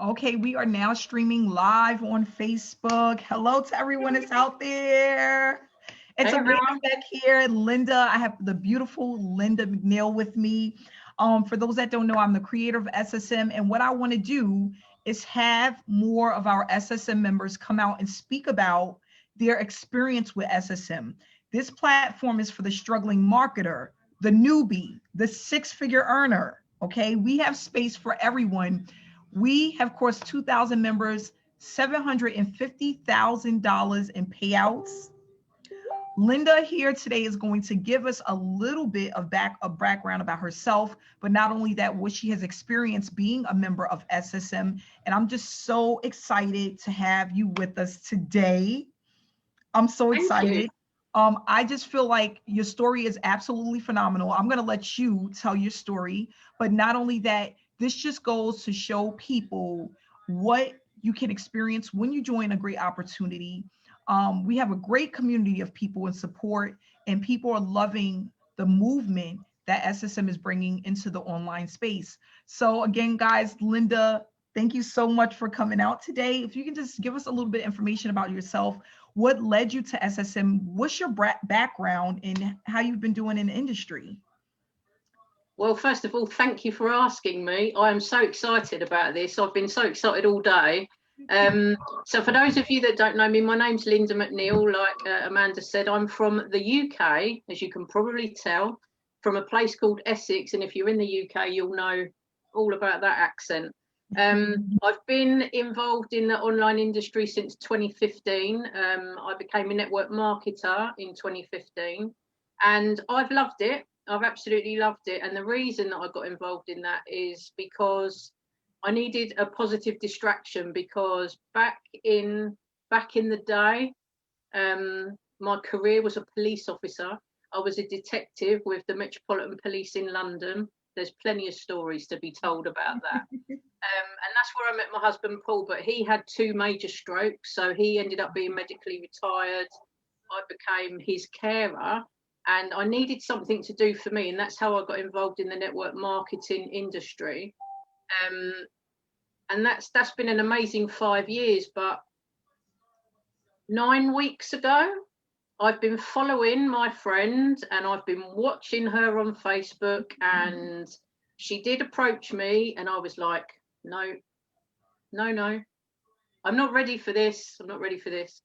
Okay, we are now streaming live on Facebook. Hello to everyone that's out there. It's Hey, a great everyone. back here. Linda, I have the beautiful Linda McNeill with me. For those that don't know, I'm the creator of SSM, and what I want to do is have more of our SSM members come out and speak about their experience with SSM. This platform is for the struggling marketer, the newbie, the six-figure earner. Okay, we have space for everyone. We have coursed 2,000 members, $750,000 in payouts. Linda here today is going to give us a little bit of background about herself, but not only that, what she has experienced being a member of SSM. And I'm just so excited to have you with us today. I'm so Thank you. excited. I just feel like your story is absolutely phenomenal. I'm going to let you tell your story, but not only that, this just goes to show people what you can experience when you join a great opportunity. We have a great community of people and support, and people are loving the movement that SSM is bringing into the online space. So again, guys, Linda, thank you so much for coming out today. If you can just give us a little bit of information about yourself, what led you to SSM? What's your background and how you've been doing in the industry? Well, first of all, thank you for asking me. I am so excited about this. I've been so excited all day. So for those of you that don't know me, my name's Linda McNeill. Like Amanda said, I'm from the UK, as you can probably tell, from a place called Essex. And if you're in the UK, you'll know all about that accent. I've been involved in the online industry since 2015. I became a network marketer in 2015, and I've loved it. I've absolutely loved it. And the reason that I got involved in that is because I needed a positive distraction, because back in the day, my career was a police officer. I was a detective with the Metropolitan Police in London. There's plenty of stories to be told about that. And that's where I met my husband, Paul, but he had 2 major strokes. So he ended up being medically retired. I became his carer, and I needed something to do for me. And that's how I got involved in the network marketing industry. And that's been an amazing 5 years. But 9 weeks ago, I've been following my friend and I've been watching her on Facebook, and she did approach me, and I was like, no, I'm not ready for this. I'm not ready for this.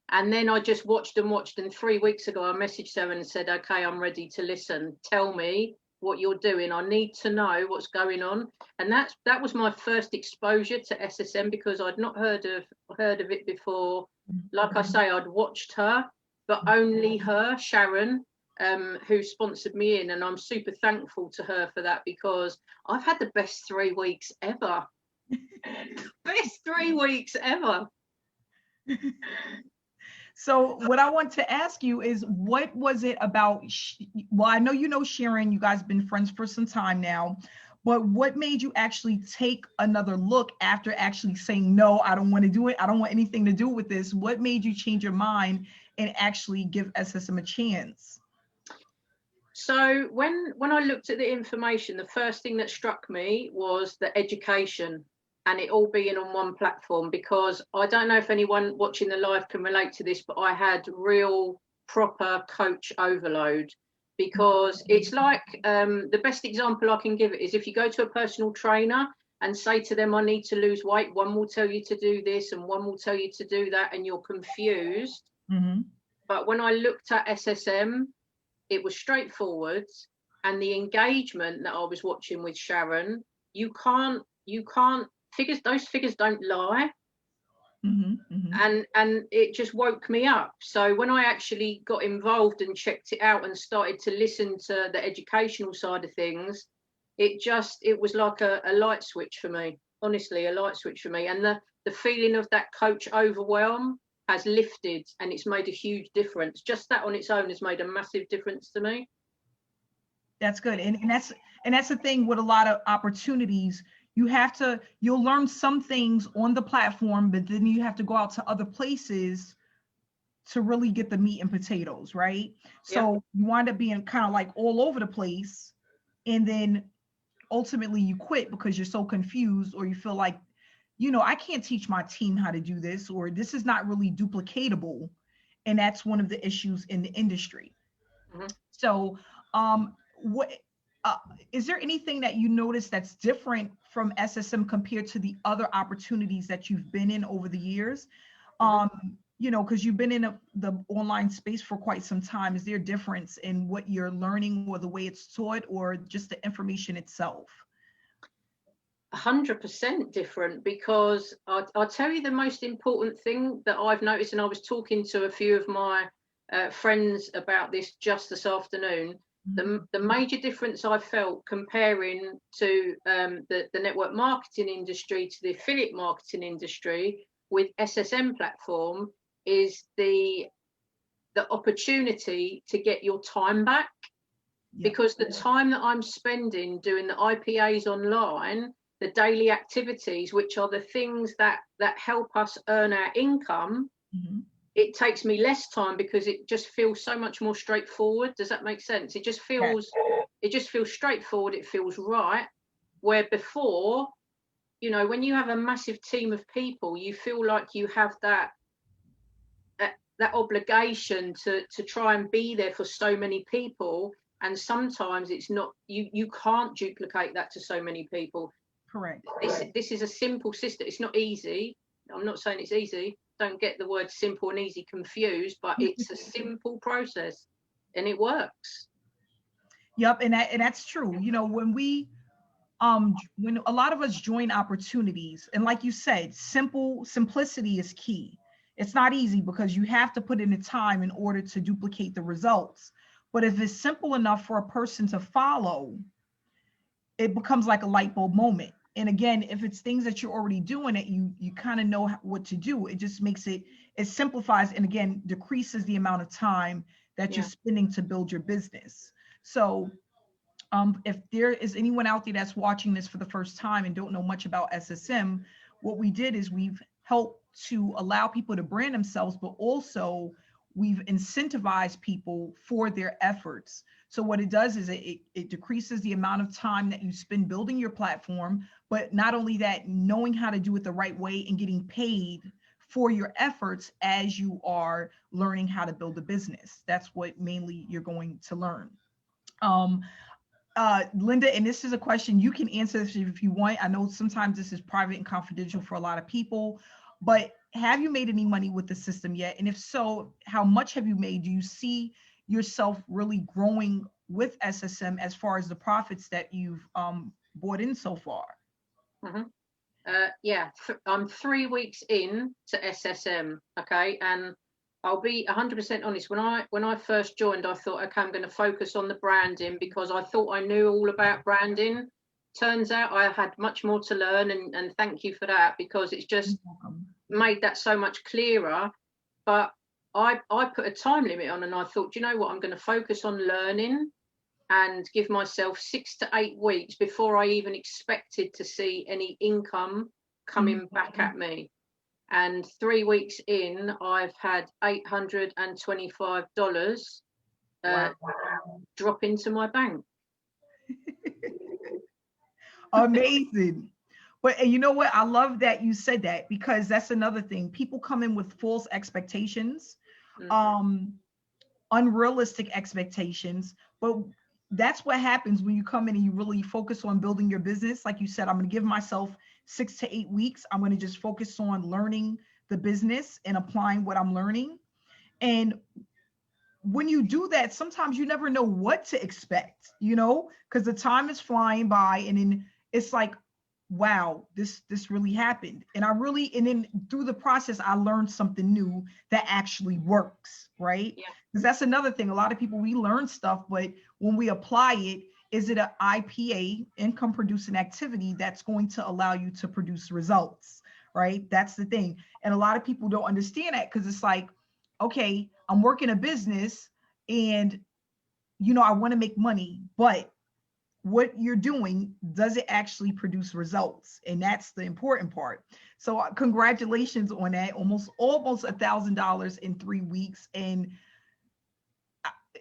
And then I just watched and watched. And 3 weeks ago, I messaged her and said, okay, I'm ready to listen. Tell me what you're doing. I need to know what's going on. And that was my first exposure to SSM, because I'd not heard of it before. Like I say, I'd watched her, but only her, Sharon, who sponsored me in. And I'm super thankful to her for that, because I've had the best 3 weeks ever. Best 3 weeks ever. So what I want to ask you is, what was it about, well, I know you know Sharon, you guys have been friends for some time now, but what made you actually take another look after actually saying, no, I don't want to do it, I don't want anything to do with this? What made you change your mind and actually give SSM a chance? So when I looked at the information, the first thing that struck me was the education, and it all being on one platform. Because I don't know if anyone watching the live can relate to this, but I had real proper coach overload. Because it's like, the best example I can give it is, if you go to a personal trainer and say to them, I need to lose weight, one will tell you to do this and one will tell you to do that, and you're confused. But when I looked at SSM, it was straightforward. And the engagement that I was watching with Sharon, you can't figures, those figures don't lie. And it just woke me up. So when I actually got involved and checked it out and started to listen to the educational side of things, it was like a light switch for me. Honestly, a light switch for me. And the feeling of that coach overwhelm has lifted, and it's made a huge difference. Just that on its own has made a massive difference to me. That's good. And that's the thing with a lot of opportunities. You'll learn some things on the platform, but then you have to go out to other places to really get the meat and potatoes, right? So you wind up being kind of like all over the place, and then ultimately you quit because you're so confused, or you feel like I can't teach my team how to do this, or this is not really duplicatable. And that's one of the issues in the industry. Mhm. So, what uh, is there anything that you notice that's different from SSM compared to the other opportunities that you've been in over the years? Mhm. Because you've been in the online space for quite some time. Is there a difference in what you're learning, or the way it's taught, or just the information itself? 100% different, because I'll tell you the most important thing that I've noticed, and I was talking to a few of my friends about this just this afternoon. The major difference I felt comparing to the network marketing industry to the affiliate marketing industry with SSM platform is the opportunity to get your time back, Yep. because the time that I'm spending doing the IPAs online, the daily activities, which are the things that help us earn our income, Mhm. it takes me less time because it just feels so much more straightforward. Does that make sense? Yes. It just feels straightforward. It feels right. Where before, when you have a massive team of people, you feel like you have that obligation to try and be there for so many people, and sometimes it's not, you can't duplicate that to so many people. Correct. This is a simple system. It's not easy. I'm not saying it's easy. Don't get the word simple and easy confused, but it's a simple process and it works. Yep, and that's true. When a lot of us join opportunities, and like you said, simplicity is key. It's not easy because you have to put in the time in order to duplicate the results. But if it's simple enough for a person to follow, it becomes like a light bulb moment. And again, if it's things that you're already doing, that you kind of know what to do, it just makes it simplifies, and again decreases the amount of time that you're Yeah. spending to build your business. So if there is anyone out there that's watching this for the first time and don't know much about SSM, what we did is we've helped to allow people to brand themselves, but also we've incentivized people for their efforts. So what it does is it decreases the amount of time that you spend building your platform, but not only that, knowing how to do it the right way and getting paid for your efforts as you are learning how to build a business. That's what mainly you're going to learn. Um, Linda, and this is a question you can answer this if you want. I know sometimes this is private and confidential for a lot of people, but have you made any money with the system yet? And if so, how much have you made? Do you see yourself really growing with SSM as far as the profits that you've brought in so far? Hmm. Yeah, I'm 3 weeks in to SSM. Okay, and I'll be 100% honest. When I first joined, I thought, okay, I'm going to focus on the branding because I thought I knew all about branding. Turns out I had much more to learn, and thank you for that, because it's just made that so much clearer. But I put a time limit on, and I thought, you know what, I'm going to focus on learning and give myself 6 to 8 weeks before I even expected to see any income coming back at me. And 3 weeks in, I've had $825 Wow. drop into my bank. Amazing. But and you know what? I love that you said that, because that's another thing. People come in with false expectations, Mm. um, unrealistic expectations. But that's what happens when you come in and you really focus on building your business. Like you said, I'm going to give myself 6 to 8 weeks. I'm going to just focus on learning the business and applying what I'm learning. And when you do that, sometimes you never know what to expect, because the time is flying by, and then it's like, wow, this really happened. And then through the process, I learned something new that actually works, right? Yeah. Because that's another thing. A lot of people, we learn stuff, but when we apply it, is it an IPA, income producing activity, that's going to allow you to produce results, right? That's the thing. And a lot of people don't understand that, because it's like, okay, I'm working a business and I want to make money, but what you're doing, does it actually produce results? And that's the important part. So congratulations on that. Almost $1,000 in 3 weeks. And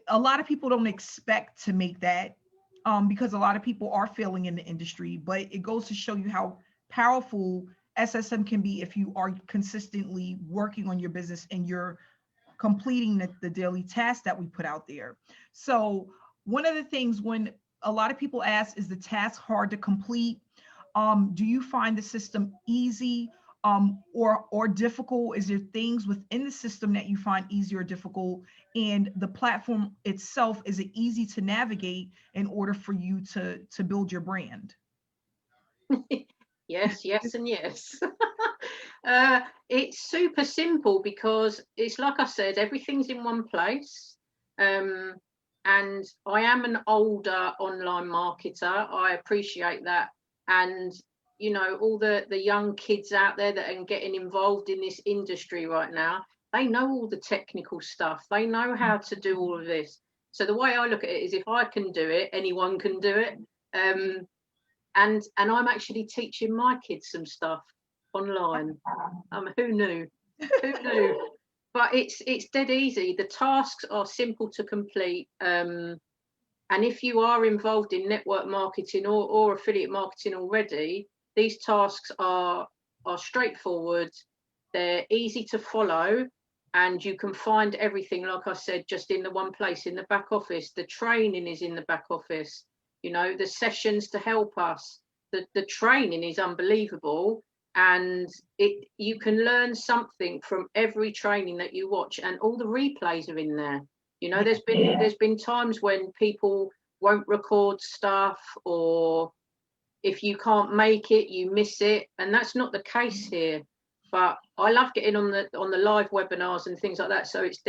a lot of people don't expect to make that, because a lot of people are failing in the industry, but it goes to show you how powerful SSM can be if you are consistently working on your business and you're completing the daily tasks that we put out there. So one of the things when a lot of people ask, is the task hard to complete? Do you find the system easy or difficult? Is there things within the system that you find easy or difficult? And the platform itself, is it easy to navigate in order for you to build your brand? Yes, yes, and yes. It's super simple because it's like I said, everything's in one place. And I am an older online marketer. I appreciate that. And you know, all the young kids out there that are getting involved in this industry right now, they know all the technical stuff. They know how to do all of this. So the way I look at it is, if I can do it, anyone can do it. And I'm actually teaching my kids some stuff online. Who knew? Who knew? But it's dead easy. The tasks are simple to complete. And if you are involved in network marketing or affiliate marketing already, these tasks are straightforward. They're easy to follow, and you can find everything, like I said, just in the one place, in the back office. The training is in the back office. You know, the sessions to help us. The training is unbelievable, and you can learn something from every training that you watch, and all the replays are in there. You know, there's been times when people won't record stuff, or if you can't make it, you miss it, and that's not the case here. But I love getting on the live webinars and things like that. So it's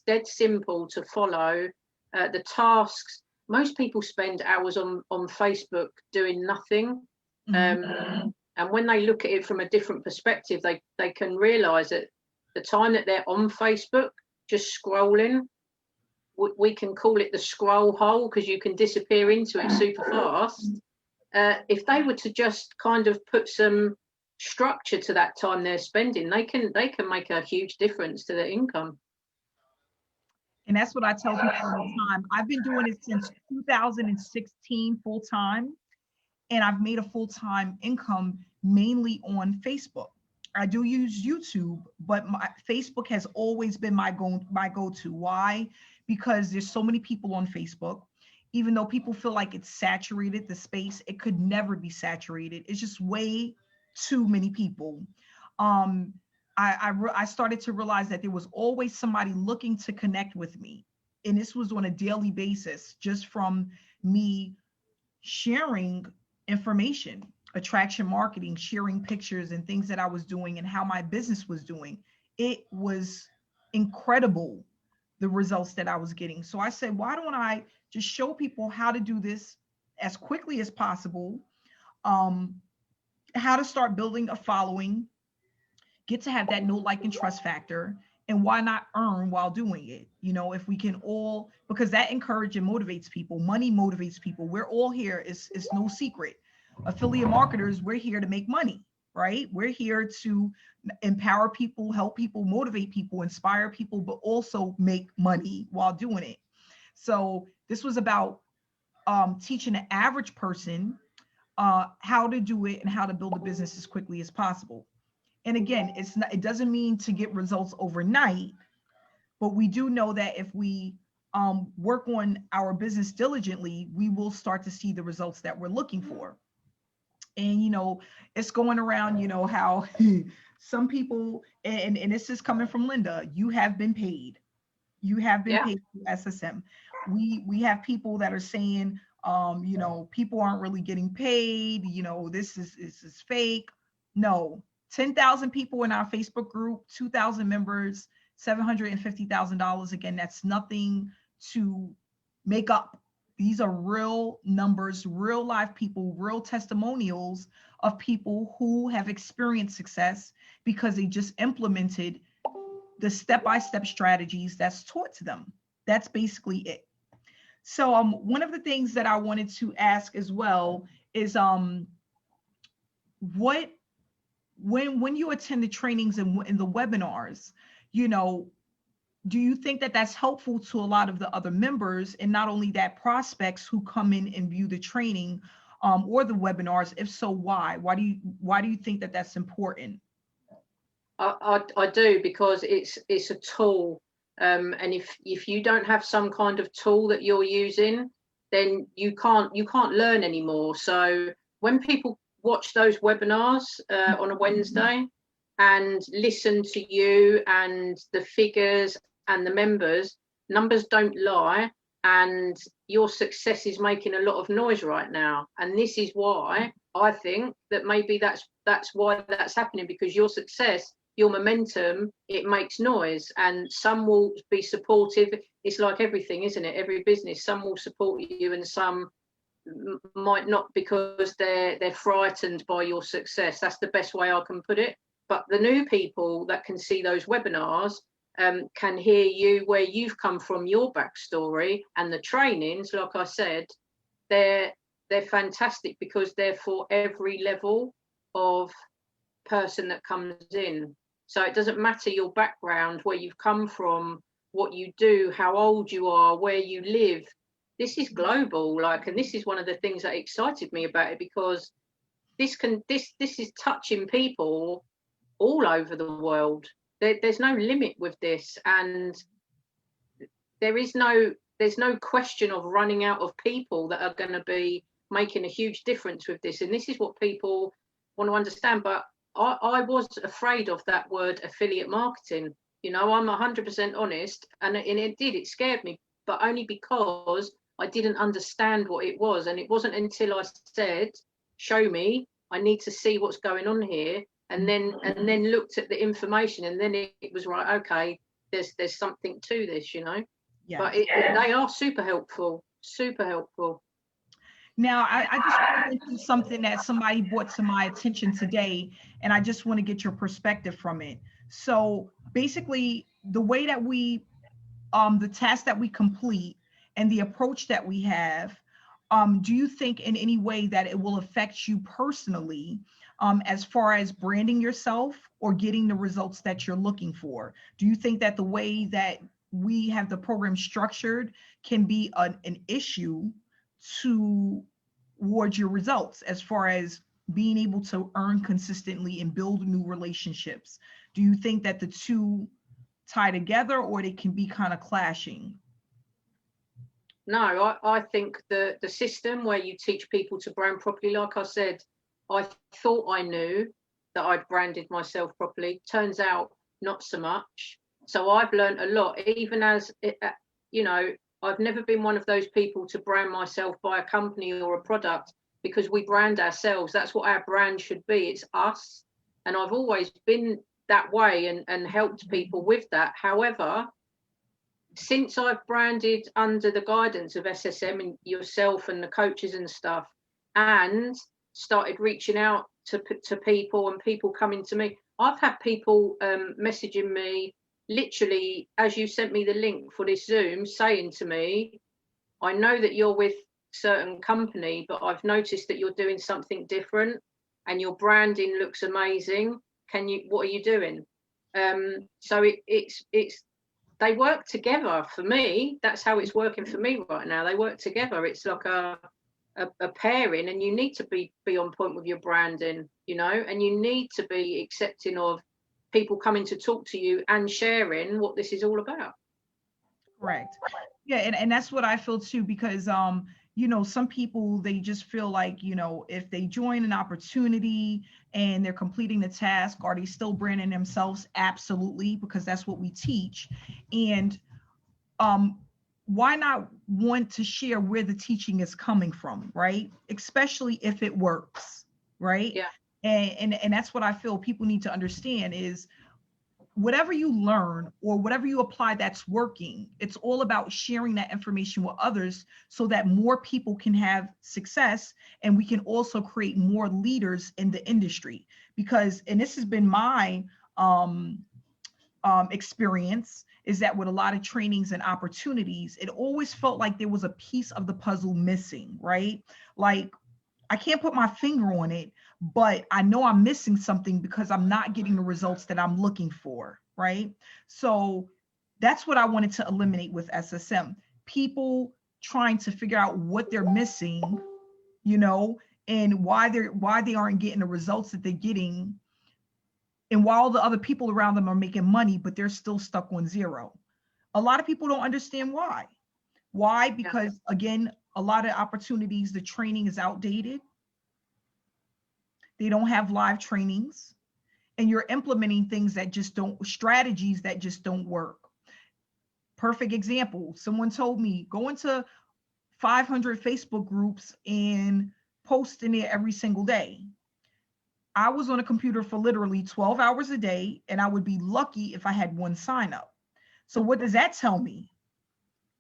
dead simple to follow. The tasks. Most people spend hours on Facebook doing nothing. And when they look at it from a different perspective, they can realize that the time that they're on Facebook just scrolling, we can call it the scroll hole, because you can disappear into it super fast. If they were to just kind of put some structure to that time they're spending, they can make a huge difference to their income. And that's what I tell people all the time. I've been doing it since 2016 full time, and I've made a full-time income mainly on Facebook. I do use YouTube, but my Facebook has always been my go-to. Why? Because there's so many people on Facebook. Even though people feel like it's saturated, the space, it could never be saturated. It's just way too many people. I started to realize that there was always somebody looking to connect with me. And this was on a daily basis, just from me sharing information, attraction marketing, sharing pictures and things that I was doing and how my business was doing. It was incredible, the results that I was getting. So I said, why don't I just show people how to do this as quickly as possible, how to start building a following, get to have that know, like, and trust factor, and why not earn while doing it? You know, if we can all, because that encourages and motivates people. Money motivates people. We're all here. It's no secret. Affiliate marketers, we're here to make money, right? We're here to empower people, help people, motivate people, inspire people, but also make money while doing it. So this was about teaching the average person how to do it and how to build a business as quickly as possible. And again, it doesn't mean to get results overnight, but we do know that if we work on our business diligently, we will start to see the results that we're looking for. And, you know, it's going around, you know, how some people, and this is coming from Linda, you have been paid. You have been paid through SSM. We have people that are saying, you know, people aren't really getting paid. You know, this is fake. No, 10,000 people in our Facebook group, 2,000 members, $750,000. Again, that's nothing to make up. These are real numbers, real live people, real testimonials of people who have experienced success because they just implemented the step-by-step strategies that's taught to them. That's basically it. So one of the things that I wanted to ask as well is when you attend the trainings and the webinars, you know, do you think that that's helpful to a lot of the other members, and not only that, prospects who come in and view the training? or the webinars? If so, why? Why do you think that that's important? I do, because it's a tool, and if you don't have some kind of tool that you're using, then you can't learn anymore. So when people watch those webinars on a Wednesday and listen to you and the figures and the numbers don't lie, and your success is making a lot of noise right now. And this is why I think that maybe that's why that's happening, because your success, your momentum, it makes noise, and some will be supportive. It's like everything, isn't it? Every business, some will support you and some might not, because they're frightened by your success. That's the best way I can put it. But the new people that can see those webinars can hear you, where you've come from, your backstory, and the trainings, like I said, they're fantastic, because they're for every level of person that comes in. So it doesn't matter your background, where you've come from, what you do, how old you are, where you live. This is global, and this is one of the things that excited me about it, because this is touching people all over the world. There's no limit with this, and there's no question of running out of people that are going to be making a huge difference with this. And this is what people want to understand. But I was afraid of that word, affiliate marketing. I'm 100% honest, and it scared me, but only because I didn't understand what it was. And it wasn't until I said, show me, I need to see what's going on here, and then looked at the information, and then it was right, okay, there's something to this, Yes. But they are super helpful. Now, I just want to mention something that somebody brought to my attention today, and I just want to get your perspective from it. So basically, the way that we, the task that we complete and the approach that we have, do you think in any way that it will affect you personally, as far as branding yourself or getting the results that you're looking for? Do you think that the way that we have the program structured can be an issue towards your results, as far as being able to earn consistently and build new relationships? Do you think that the two tie together, or they can be kind of clashing? No, I think the system where you teach people to brand properly, like I said, I thought I knew that I'd branded myself properly. Turns out not so much. So I've learned a lot, even as, I've never been one of those people to brand myself by a company or a product, because we brand ourselves. That's what our brand should be. It's us. And I've always been that way and helped people with that. However, since I've branded under the guidance of SSM and yourself and the coaches and stuff, and started reaching out to people, and people coming to me, I've had people messaging me, literally, as you sent me the link for this Zoom, saying to me, I know that you're with certain company, but I've noticed that you're doing something different and your branding looks amazing. What are you doing? So it's they work together for me. That's how it's working for me right now. They work together. It's like a pairing, and you need to be on point with your branding, and you need to be accepting of people coming to talk to you and sharing what this is all about. Correct. Yeah, and that's what I feel too, because some people, they just feel like, if they join an opportunity and they're completing the task, are they still branding themselves? Absolutely, because that's what we teach. And why not want to share where the teaching is coming from, right? Especially if it works, right? Yeah. And that's what I feel people need to understand is, whatever you learn or whatever you apply that's working, it's all about sharing that information with others so that more people can have success, and we can also create more leaders in the industry. Because, and this has been my experience, is that with a lot of trainings and opportunities, it always felt like there was a piece of the puzzle missing, right? Like, I can't put my finger on it, but I know I'm missing something because I'm not getting the results that I'm looking for, right? So that's what I wanted to eliminate with SSM. People trying to figure out what they're missing, and why they aren't getting the results that they're getting, and while the other people around them are making money, but they're still stuck on zero. A lot of people don't understand why. Why? Because again, a lot of opportunities, the training is outdated. They don't have live trainings, and you're implementing things that just don't, strategies that just don't work. Perfect example. Someone told me go into 500 Facebook groups and post in there every single day. I was on a computer for literally 12 hours a day, and I would be lucky if I had one sign up. So what does that tell me?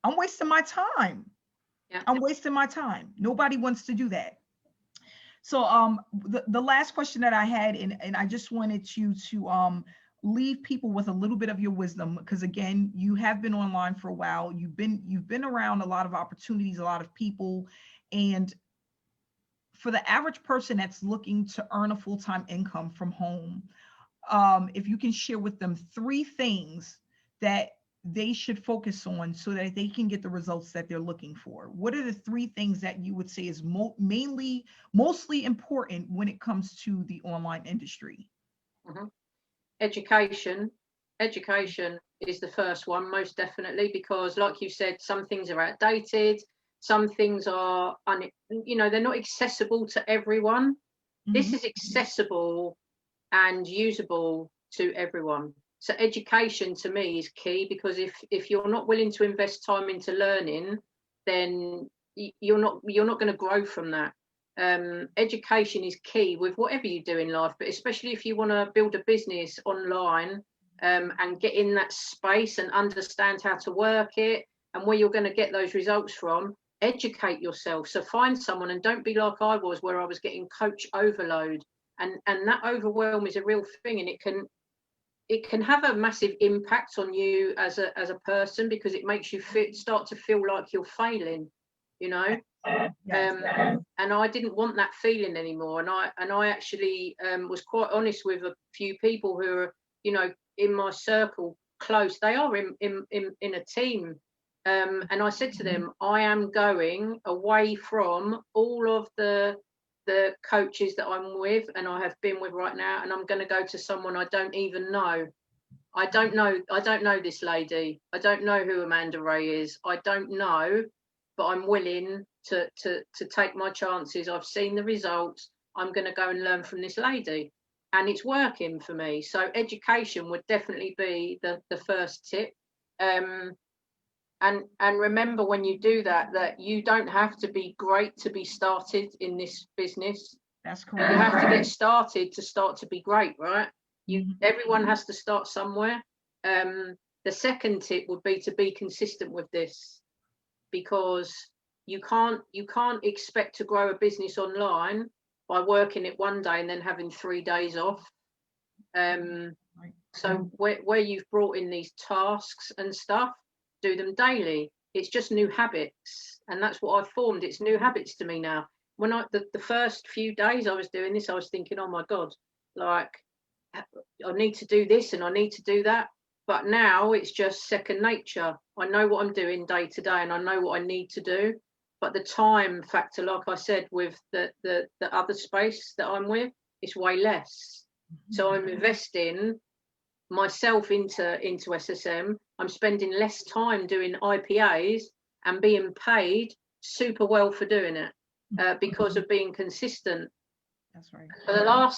I'm wasting my time. Yeah. I'm wasting my time. Nobody wants to do that. So the last question that I had, and I just wanted you to leave people with a little bit of your wisdom, because again, you have been online for a while. You've been around a lot of opportunities, a lot of people, and for the average person that's looking to earn a full-time income from home, if you can share with them 3 things that they should focus on so that they can get the results that they're looking for. What are the 3 things that you would say is mostly important when it comes to the online industry? Mm-hmm. Education is the first one, most definitely, because like you said, some things are outdated, some things are they're not accessible to everyone. This is accessible and usable to everyone. So education to me is key, because if you're not willing to invest time into learning, then you're not going to grow from that. Education is key with whatever you do in life, but especially if you want to build a business online, and get in that space and understand how to work it and where you're going to get those results from. Educate yourself. So find someone, and don't be like I was, where I was getting coach overload, and that overwhelm is a real thing, and it can have a massive impact on you as a person, because it makes you start to feel like you're failing, Yes. And I didn't want that feeling anymore, and I actually was quite honest with a few people who are in my circle close. They are in a team, and I said to them, I am going away from all of the coaches that I'm with and I have been with right now, and I'm going to go to someone I don't even know. I don't know this lady. I don't know who Amanda Wray is. I don't know, but I'm willing to take my chances. I've seen the results. I'm going to go and learn from this lady, and it's working for me. So education would definitely be the first tip. And remember, when you do that you don't have to be great to be started in this business. That's correct. You have to get started to start to be great, right? Everyone has to start somewhere. The second tip would be to be consistent with this, because you can't expect to grow a business online by working it one day and then having 3 days off. So where you've brought in these tasks and stuff, do them daily. It's just new habits, and that's what I've formed. It's new habits to me now. When the first few days I was doing this, I was thinking, oh my God, like I need to do this and I need to do that. But now it's just second nature. I know what I'm doing day to day, and I know what I need to do. But the time factor, like I said, with the other space that I'm with, it's way less. So I'm investing myself into SSM. I'm spending less time doing IPAs and being paid super well for doing it, because of being consistent. That's right. But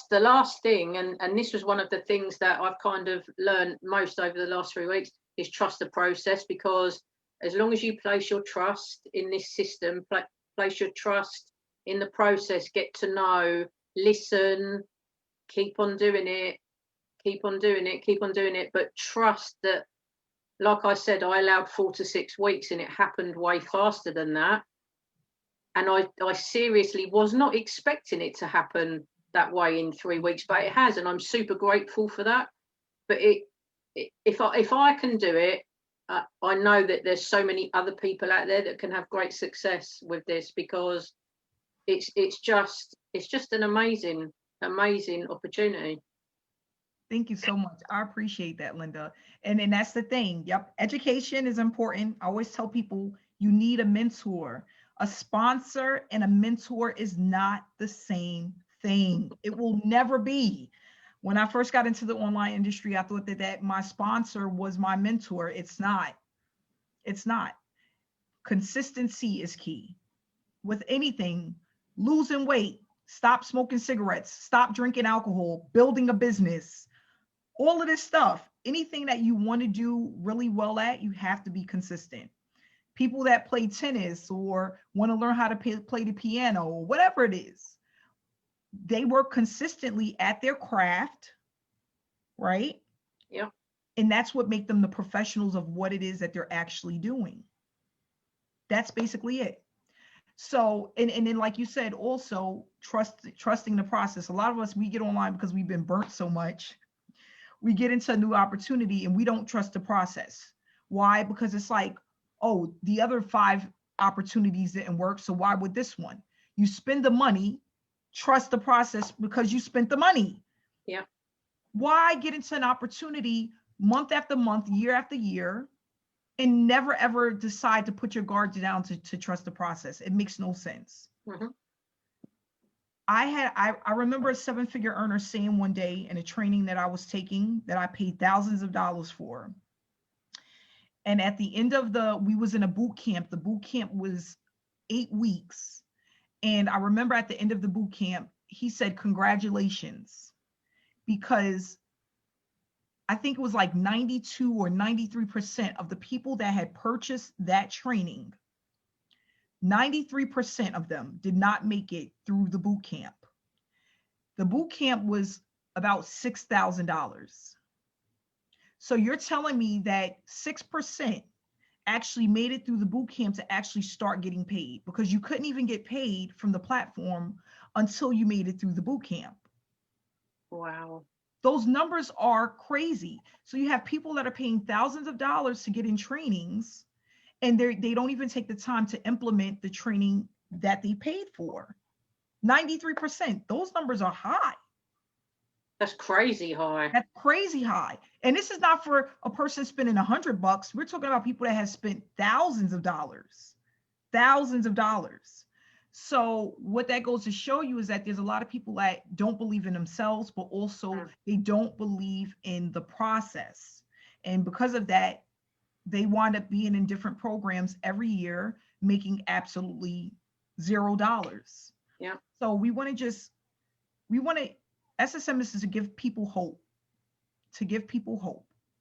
the last thing, and this was one of the things that I've kind of learned most over the last 3 weeks, is trust the process. Because as long as you place your trust in this system, place your trust in the process, get to know, listen, keep on doing it, but trust that, like I said, I allowed 4 to 6 weeks, and it happened way faster than that. And I seriously was not expecting it to happen that way in 3 weeks, but it has, and I'm super grateful for that. But if I can do it, I know that there's so many other people out there that can have great success with this, because it's just an amazing opportunity. Thank you so much. I appreciate that, Linda. And that's the thing. Yep. Education is important. I always tell people you need a mentor. A sponsor and a mentor is not the same thing. It will never be. When I first got into the online industry, I thought that my sponsor was my mentor. It's not. It's not. Consistency is key. With anything, losing weight, stop smoking cigarettes, stop drinking alcohol, building a business, all of this stuff, anything that you want to do really well at, you have to be consistent. People that play tennis or want to learn how to play the piano or whatever it is, they work consistently at their craft, right? Yeah. And that's what makes them the professionals of what it is that they're actually doing. That's basically it. So, and then like you said, also trusting the process. A lot of us, we get online because we've been burnt so much. We get into a new opportunity and we don't trust the process. Why? Because it's like, oh, the other 5 opportunities didn't work, so why would this one? You spend the money, trust the process because you spent the money. Yeah. Why get into an opportunity month after month, year after year, and never ever decide to put your guard down to trust the process? It makes no sense. Mm-hmm. I remember a 7-figure earner saying one day in a training that I was taking that I paid thousands of dollars for. And at the end of we was in a boot camp. The boot camp was 8 weeks. And I remember at the end of the boot camp, he said, congratulations, because I think it was like 92 or 93% of the people that had purchased that training, 93% of them did not make it through the boot camp. The boot camp was about $6,000. So you're telling me that 6% actually made it through the boot camp to actually start getting paid, because you couldn't even get paid from the platform until you made it through the boot camp. Wow. Those numbers are crazy. So you have people that are paying thousands of dollars to get in trainings, and they don't even take the time to implement the training that they paid for. 93%. Those numbers are high. That's crazy high. That's crazy high. And this is not for a person spending $100. We're talking about people that have spent thousands of dollars. So what that goes to show you is that there's a lot of people that don't believe in themselves, but also they don't believe in the process. And because of that, they wind up being in different programs every year, making absolutely $0. Yeah. So we want to SSM is to give people hope,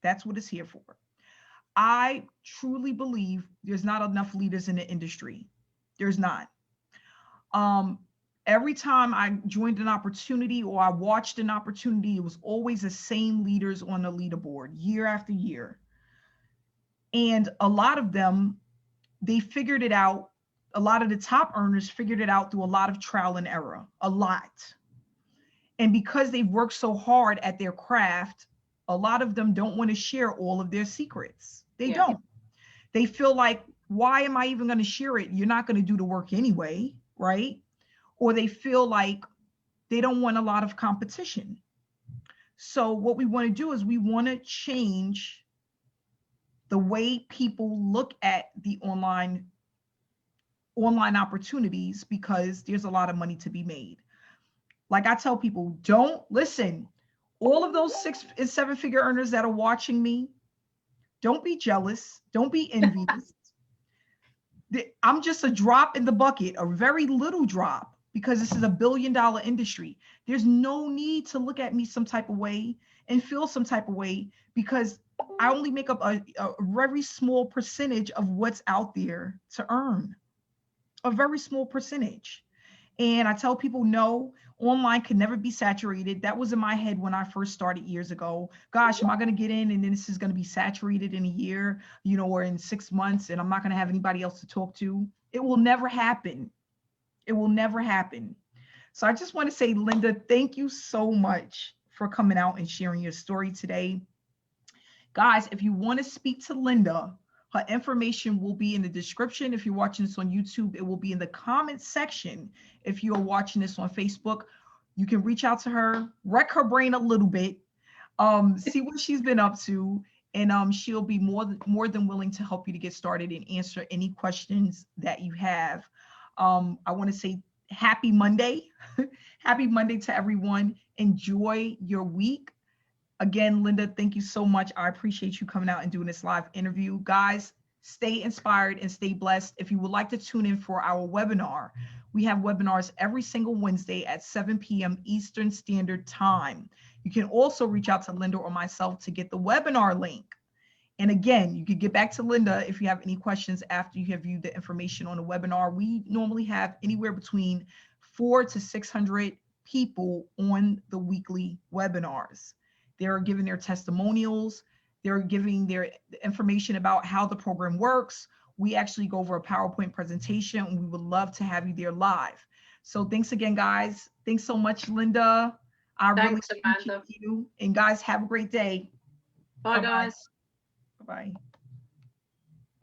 That's what it's here for. I truly believe there's not enough leaders in the industry. There's not. Every time I joined an opportunity or I watched an opportunity, it was always the same leaders on the leaderboard year after year. And a lot of them, they figured it out. A lot of the top earners figured it out through a lot of trial and error, a lot. And because they've worked so hard at their craft, a lot of them don't want to share all of their secrets. They don't. They feel like, why am I even going to share it? You're not going to do the work anyway, right? Or they feel like they don't want a lot of competition. So what we want to do is we want to change the way people look at the online opportunities, because there's a lot of money to be made. Like I tell people, don't listen. All of those 6 and 7-figure earners that are watching me, don't be jealous. Don't be envious. I'm just a drop in the bucket, a very little drop, because this is a $1 billion industry. There's no need to look at me some type of way and feel some type of way, because I only make up a very small percentage of what's out there to earn. A very small percentage. And I tell people, no, online can never be saturated. That was in my head when I first started years ago. Gosh, am I going to get in and then this is going to be saturated in a year, or in 6 months, and I'm not going to have anybody else to talk to? It will never happen. It will never happen. So I just want to say, Linda, thank you so much for coming out and sharing your story today. Guys, if you want to speak to Linda, her information will be in the description. If you're watching this on YouTube, it will be in the comment section. If you're watching this on Facebook, you can reach out to her, wreck her brain a little bit, see what she's been up to. and she'll be more than willing to help you to get started and answer any questions that you have. I want to say happy Monday. Happy Monday to everyone. Enjoy your week. Again, Linda, thank you so much. I appreciate you coming out and doing this live interview. Guys, stay inspired and stay blessed. If you would like to tune in for our webinar, we have webinars every single Wednesday at 7 p.m. Eastern Standard Time. You can also reach out to Linda or myself to get the webinar link. And again, you could get back to Linda if you have any questions after you have viewed the information on the webinar. We normally have anywhere between 400 to 600 people on the weekly webinars. They're giving their testimonials. They're giving their information about how the program works. We actually go over a PowerPoint presentation, and we would love to have you there live. So thanks again, guys. Thanks so much, Linda. Thanks, really Amanda. appreciate you. And guys, have a great day. Bye, guys. Bye-bye.